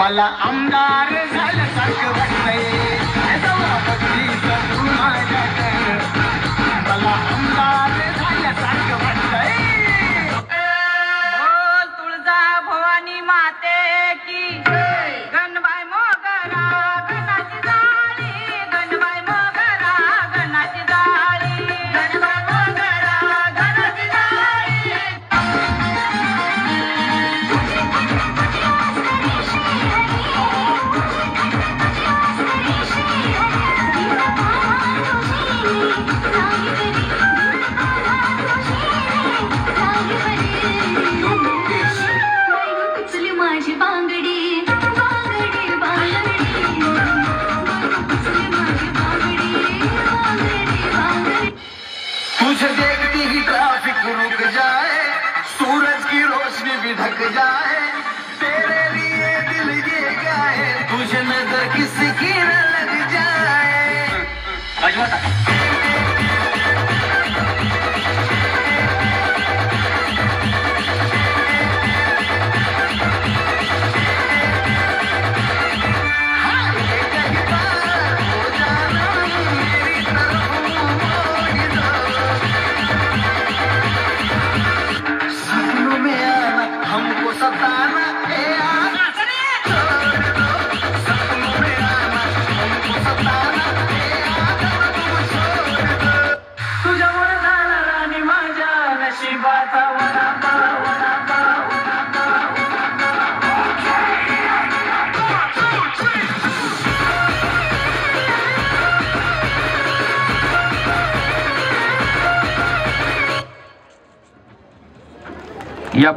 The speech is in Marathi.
मला आमदार झाल्यासारखं वाटतंय मला आमदार झाल्यासारखं वाटतंय बोल तुळजा भवानी माते की गणबाई मोगरा गणाची जाळी गणबाई मोगरा गणाची जाळी गणबाई मोगरा गणाची जाळी माझी बांगडी बांगडी बांगडी माझी बांगडी बांगडी बांगडी तुझे देखती ही ट्रैफिक रुक जाए सूरज की रोशनी भी ढक जाए तेरे लिए दिल ये गाए तुझे नजर किसी की न लग जाए सपनों में आना हमको सताना सपनों में आना हमको सताना तुझ्या वरदाना राणी माझ्या नशिबाचा वडापा वडापा या